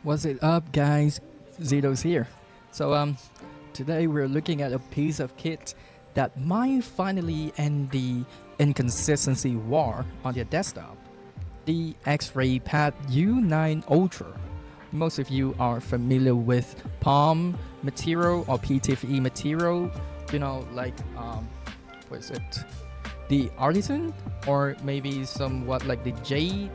What's it up, guys? Zido's here. Today we're looking at a piece of kit that might finally end the inconsistency war on your desktop. The X-raypad U9 Ultra. Most of you are familiar with palm material or PTFE material, what is it? The Artisan, or maybe somewhat like the jade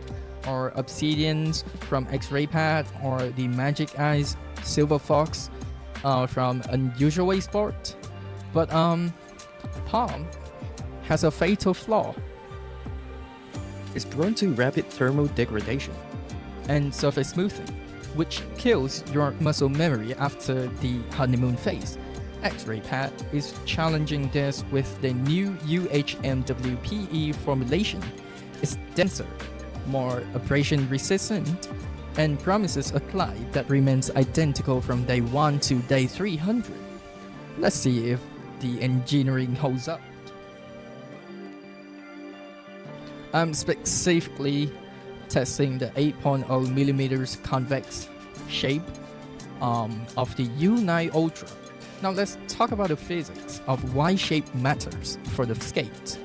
or obsidians from X-raypad, or the Magic Eyes Silver Fox from Unusual Way Sport. But palm has a fatal flaw. It's prone to rapid thermal degradation and surface smoothing, which kills your muscle memory after the honeymoon phase. X-raypad is challenging this with the new UHMW-PE formulation. It's denser, more abrasion resistant, and promises a glide that remains identical from day 1 to day 300. Let's see if the engineering holds up. I'm specifically testing the 8.0mm convex shape of the U9 Ultra. Now let's talk about the physics of why shape matters for the skate.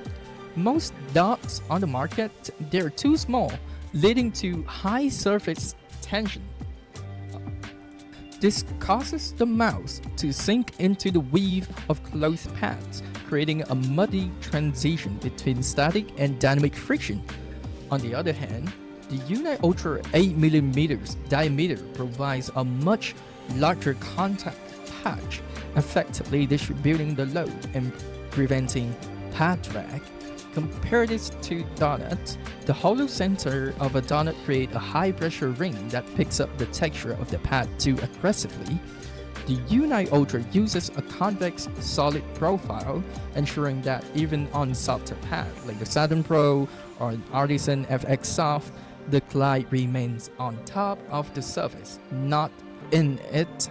Most dots on the market, they're too small, leading to high surface tension. This causes the mouse to sink into the weave of closed pads, creating a muddy transition between static and dynamic friction. On the other hand, the U9 Ultra 8mm diameter provides a much larger contact patch, effectively distributing the load and preventing pad drag. Compare this to donuts. The hollow center of a donut creates a high pressure ring that picks up the texture of the pad too aggressively. The U9 Ultra uses a convex solid profile, ensuring that even on softer pads like the Saturn Pro or Artisan FX Soft, the glide remains on top of the surface, not in it.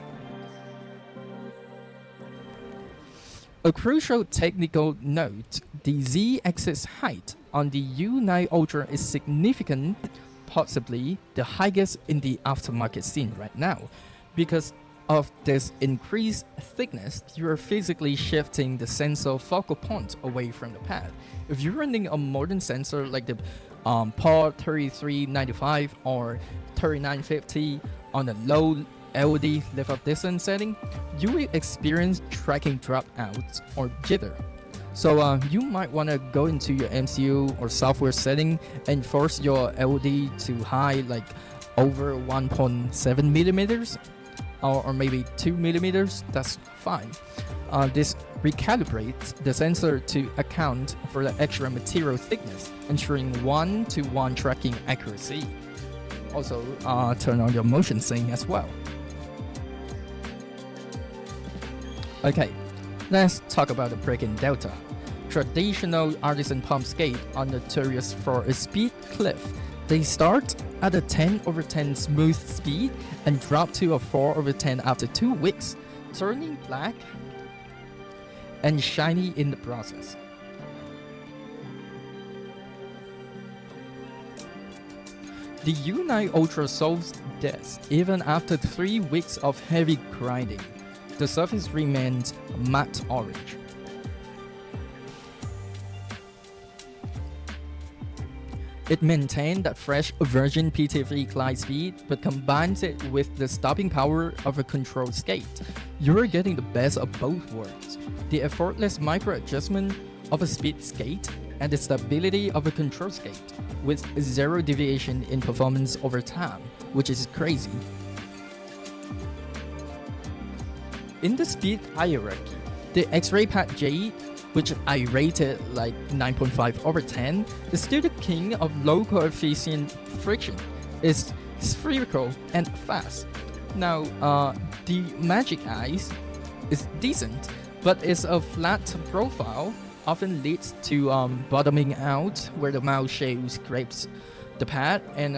A crucial technical note, the Z-axis height on the U9 Ultra is significant, possibly the highest in the aftermarket scene right now. Because of this increased thickness, you are physically shifting the sensor focal point away from the pad. If you're running a modern sensor like the PAR 3395 or 3950 on a low LOD lift-up distance setting, you will experience tracking dropouts or jitter. So you might want to go into your MCU or software setting and force your LOD to high, like over 1.7mm or maybe 2mm. That's fine. This recalibrates the sensor to account for the extra material thickness, ensuring 1-to-1 tracking accuracy. Also, turn on your motion sync as well. Okay, let's talk about the break-in delta. Traditional Artisan pump skate are notorious for a speed cliff. They start at a 10/10 smooth speed and drop to a 4/10 after 2 weeks, turning black and shiny in the process. The U9 Ultra solves this even after 3 weeks of heavy grinding. The surface remains matte orange. It maintains that fresh virgin PTFE glide speed, but combines it with the stopping power of a controlled skate. You're getting the best of both worlds: the effortless micro adjustment of a speed skate and the stability of a control skate, with zero deviation in performance over time, which is crazy. In the speed hierarchy, the X-raypad Jade, which I rated like 9.5/10, is still the king of low coefficient friction. It's spherical and fast. Now, the Magic Eyes is decent, but it's a flat profile, often leads to bottoming out where the mouse shape scrapes the pad, and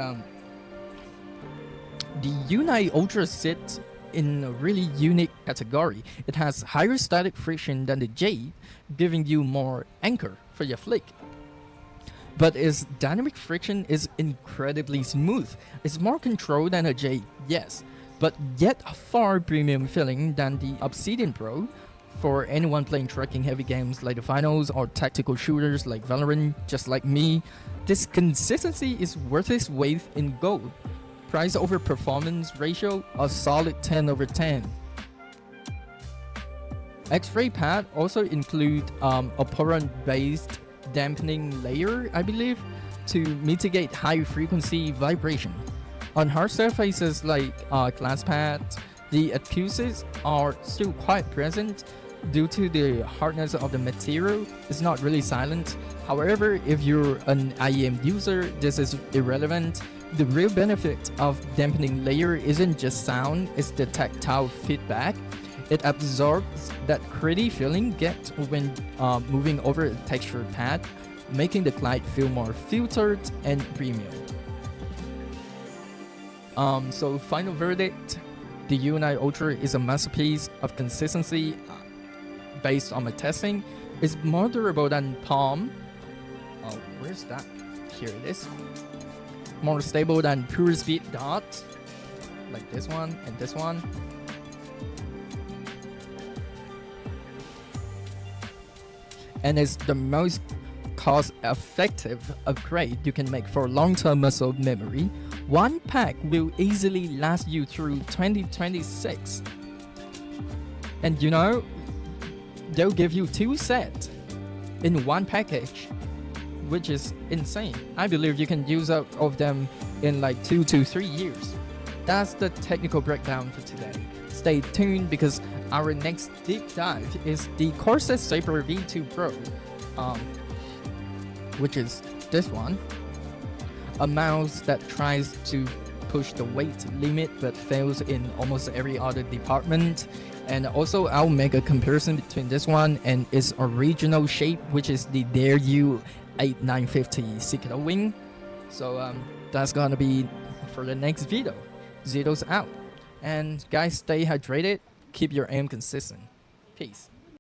the U9 Ultra sits in a really unique category. It has higher static friction than the Jade, giving you more anchor for your flick. but its dynamic friction is incredibly smooth. It's more controlled than a J, yes, but yet far premium feeling than the Obsidian Pro. For anyone playing tracking heavy games like the finals or tactical shooters like Valorant, just like me, this consistency is worth its weight in gold. Price over performance ratio, a solid 10 over 10. X-raypad also include a Poron-based dampening layer, I believe, to mitigate high frequency vibration. On hard surfaces like glass pads, the acoustics are still quite present due to the hardness of the material. It's not really silent. However, if you're an IEM user, this is irrelevant. The real benefit of dampening layer isn't just sound, it's the tactile feedback. It absorbs that gritty feeling get when moving over a textured pad, making the glide feel more filtered and premium. So final verdict, the U9 Ultra is a masterpiece of consistency based on my testing. It's more durable than Palm. Oh, where's that? Here it is. More stable than Pure Speed Dot, like this one and this one. And it's the most cost-effective upgrade you can make for long-term muscle memory. One pack will easily last you through 2026. And you know, they'll give you 2 sets in one package, which is insane. I believe you can use up of them in like 2 to 3 years. That's the technical breakdown for today. Stay tuned because our next deep dive is the Corsair Sabre V2 Pro, which is this one. A mouse that tries to push the weight limit but fails in almost every other department. And also I'll make a comparison between this one and its original shape, which is the Dareju 8950 Cicada Wing. So that's gonna be for the next video. Zido's out. And guys, stay hydrated, keep your aim consistent. Peace.